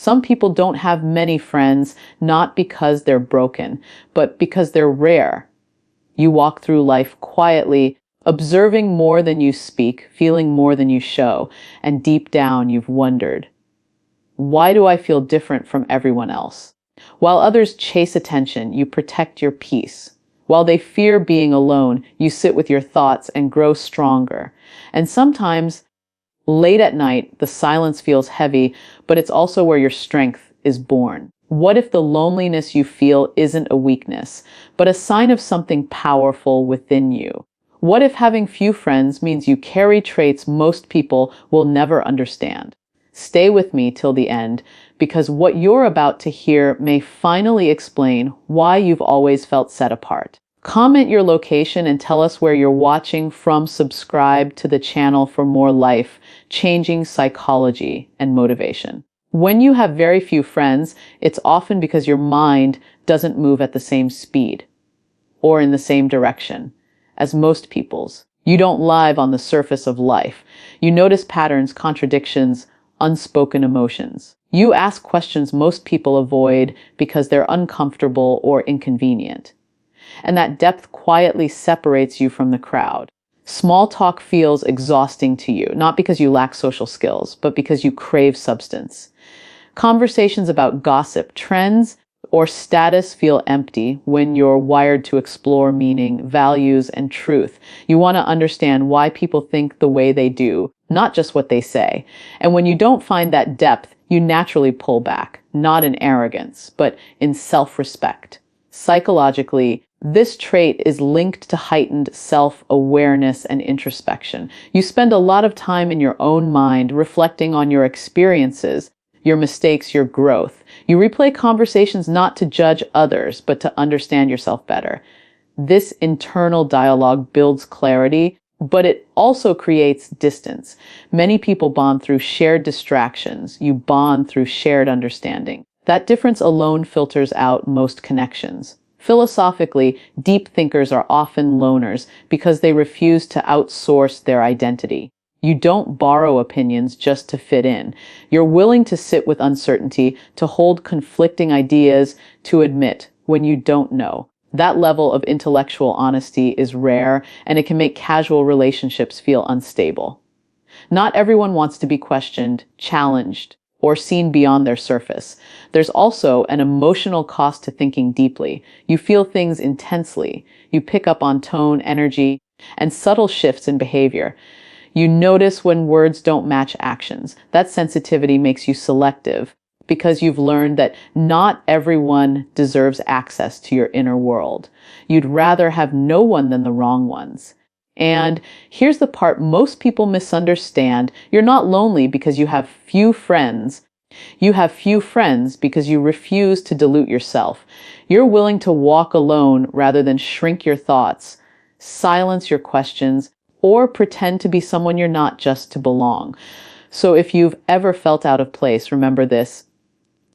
Some people don't have many friends, not because they're broken, but because they're rare. You walk through life quietly, observing more than you speak, feeling more than you show, and deep down you've wondered, why do I feel different from everyone else? While others chase attention, you protect your peace. While they fear being alone, you sit with your thoughts and grow stronger. And sometimes, late at night, the silence feels heavy, but it's also where your strength is born. What if the loneliness you feel isn't a weakness, but a sign of something powerful within you? What if having few friends means you carry traits most people will never understand? Stay with me till the end, because what you're about to hear may finally explain why you've always felt set apart. Comment your location and tell us where you're watching from. Subscribe to the channel for more life-changing psychology and motivation. When you have very few friends, it's often because your mind doesn't move at the same speed or in the same direction as most people's. You don't live on the surface of life. You notice patterns, contradictions, unspoken emotions. You ask questions most people avoid because they're uncomfortable or inconvenient. And that depth quietly separates you from the crowd. Small talk feels exhausting to you, not because you lack social skills, but because you crave substance. Conversations about gossip, trends, or status feel empty when you're wired to explore meaning, values, and truth. You want to understand why people think the way they do, not just what they say. And when you don't find that depth, you naturally pull back, not in arrogance, but in self-respect. Psychologically, this trait is linked to heightened self-awareness and introspection. You spend a lot of time in your own mind reflecting on your experiences, your mistakes, your growth. You replay conversations not to judge others, but to understand yourself better. This internal dialogue builds clarity, but it also creates distance. Many people bond through shared distractions. You bond through shared understanding. That difference alone filters out most connections. Philosophically, deep thinkers are often loners because they refuse to outsource their identity. You don't borrow opinions just to fit in. You're willing to sit with uncertainty, to hold conflicting ideas, to admit when you don't know. That level of intellectual honesty is rare, and it can make casual relationships feel unstable. Not everyone wants to be questioned, challenged, or seen beyond their surface. There's also an emotional cost to thinking deeply. You feel things intensely. You pick up on tone, energy, and subtle shifts in behavior. You notice when words don't match actions. That sensitivity makes you selective because you've learned that not everyone deserves access to your inner world. You'd rather have no one than the wrong ones. And here's the part most people misunderstand. You're not lonely because you have few friends. You have few friends because you refuse to dilute yourself. You're willing to walk alone rather than shrink your thoughts, silence your questions, or pretend to be someone you're not just to belong. So if you've ever felt out of place, remember this: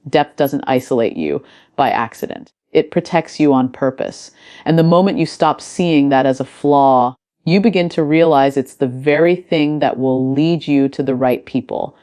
depth doesn't isolate you by accident. It protects you on purpose. And the moment you stop seeing that as a flaw, you begin to realize it's the very thing that will lead you to the right people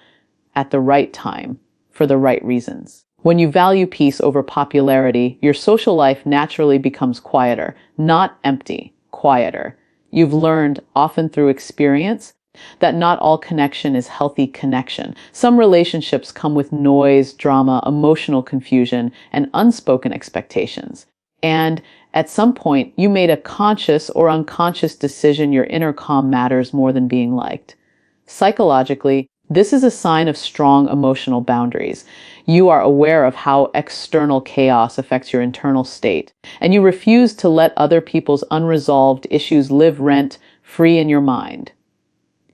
at the right time for the right reasons. When you value peace over popularity, your social life naturally becomes quieter, not empty, quieter. You've learned, often through experience, that not all connection is healthy connection. Some relationships come with noise, drama, emotional confusion, and unspoken expectations. And at some point, you made a conscious or unconscious decision your inner calm matters more than being liked. Psychologically, this is a sign of strong emotional boundaries. You are aware of how external chaos affects your internal state, and you refuse to let other people's unresolved issues live rent-free in your mind.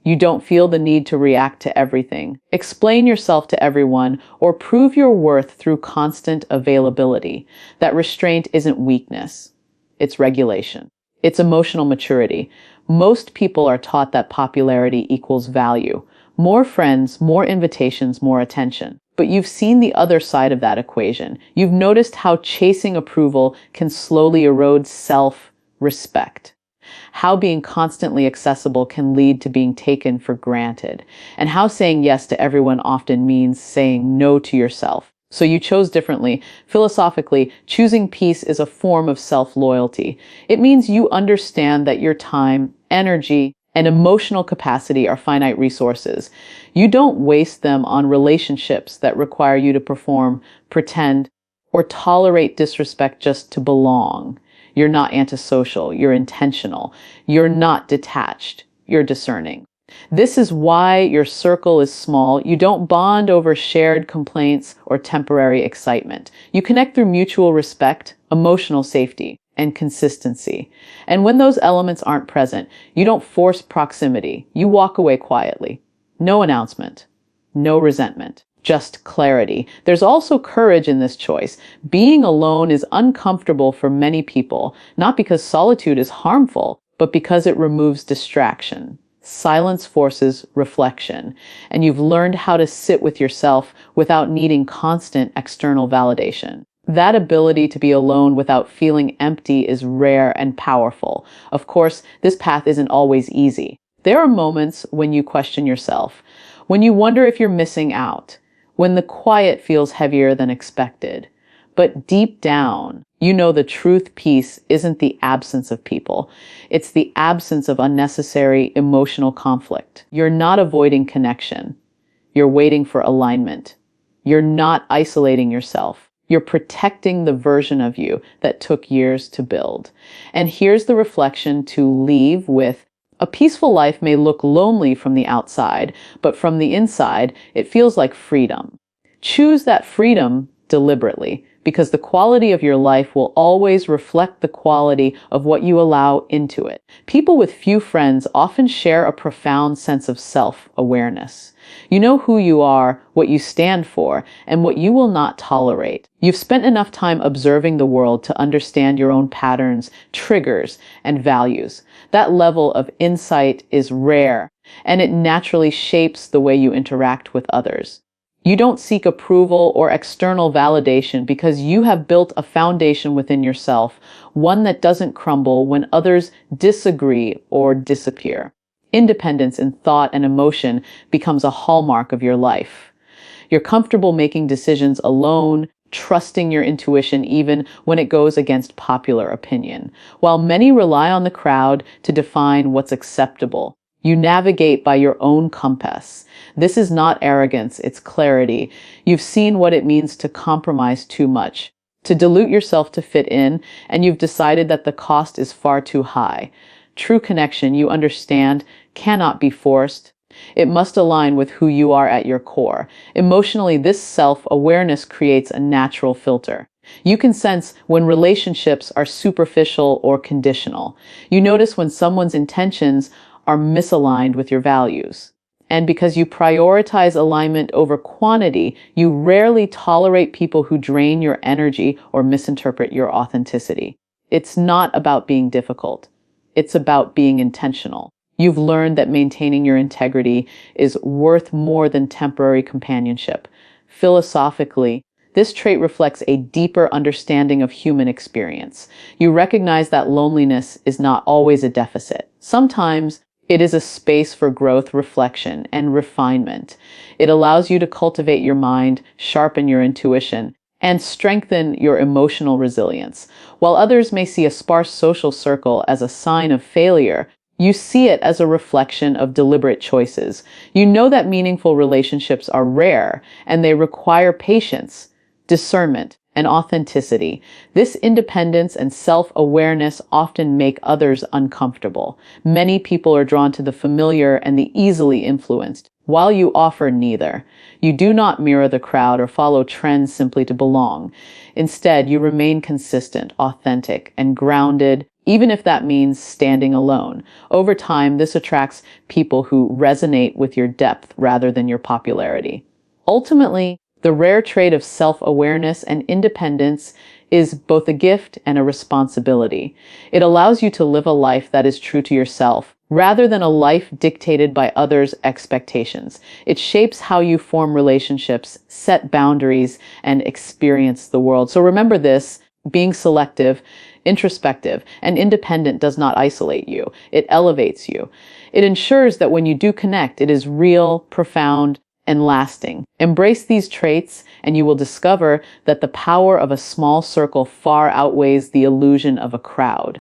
You don't feel the need to react to everything, explain yourself to everyone, or prove your worth through constant availability. That restraint isn't weakness. It's regulation. It's emotional maturity. Most people are taught that popularity equals value. More friends, more invitations, more attention. But you've seen the other side of that equation. You've noticed how chasing approval can slowly erode self-respect. how being constantly accessible can lead to being taken for granted, and how saying yes to everyone often means saying no to yourself. So you chose differently. Philosophically, choosing peace is a form of self-loyalty. It means you understand that your time, energy, and emotional capacity are finite resources. You don't waste them on relationships that require you to perform, pretend, or tolerate disrespect just to belong. You're not antisocial, you're intentional. You're not detached, you're discerning. This is why your circle is small. You don't bond over shared complaints or temporary excitement. You connect through mutual respect, emotional safety, and consistency. And when those elements aren't present, you don't force proximity. You walk away quietly. No announcement, no resentment, just clarity. There's also courage in this choice. Being alone is uncomfortable for many people, not because solitude is harmful, but because it removes distraction. Silence forces reflection, and you've learned how to sit with yourself without needing constant external validation. That ability to be alone without feeling empty is rare and powerful. Of course, this path isn't always easy. There are moments when you question yourself, when you wonder if you're missing out, when the quiet feels heavier than expected. But deep down, you know the truth peace isn't the absence of people. It's the absence of unnecessary emotional conflict. You're not avoiding connection. You're waiting for alignment. You're not isolating yourself. You're protecting the version of you that took years to build. And here's the reflection to leave with. A peaceful life may look lonely from the outside, but from the inside, it feels like freedom. Choose that freedom deliberately, because the quality of your life will always reflect the quality of what you allow into it. People with few friends often share a profound sense of self-awareness. You know who you are, what you stand for, and what you will not tolerate. You've spent enough time observing the world to understand your own patterns, triggers, and values. That level of insight is rare, and it naturally shapes the way you interact with others. You don't seek approval or external validation because you have built a foundation within yourself, one that doesn't crumble when others disagree or disappear. Independence in thought and emotion becomes a hallmark of your life. You're comfortable making decisions alone, trusting your intuition even when it goes against popular opinion. While many rely on the crowd to define what's acceptable, you navigate by your own compass. This is not arrogance, it's clarity. You've seen what it means to compromise too much, to dilute yourself to fit in, and you've decided that the cost is far too high. True connection, you understand, cannot be forced. It must align with who you are at your core. Emotionally, this self-awareness creates a natural filter. You can sense when relationships are superficial or conditional. You notice when someone's intentions are misaligned with your values. And because you prioritize alignment over quantity, you rarely tolerate people who drain your energy or misinterpret your authenticity. It's not about being difficult. It's about being intentional. You've learned that maintaining your integrity is worth more than temporary companionship. Philosophically, this trait reflects a deeper understanding of human experience. You recognize that loneliness is not always a deficit. Sometimes it is a space for growth, reflection, and refinement. It allows you to cultivate your mind, sharpen your intuition, and strengthen your emotional resilience. While others may see a sparse social circle as a sign of failure, you see it as a reflection of deliberate choices. You know that meaningful relationships are rare, and they require patience, discernment, and authenticity. This independence and self-awareness often make others uncomfortable. Many people are drawn to the familiar and the easily influenced, while you offer neither. You do not mirror the crowd or follow trends simply to belong. Instead, you remain consistent, authentic, and grounded, even if that means standing alone. Over time, this attracts people who resonate with your depth rather than your popularity. Ultimately, the rare trait of self-awareness and independence is both a gift and a responsibility. It allows you to live a life that is true to yourself, rather than a life dictated by others' expectations. It shapes how you form relationships, set boundaries, and experience the world. So remember this, being selective introspective, and independent does not isolate you. It elevates you. It ensures that when you do connect, it is real, profound, and lasting. Embrace these traits, and you will discover that the power of a small circle far outweighs the illusion of a crowd.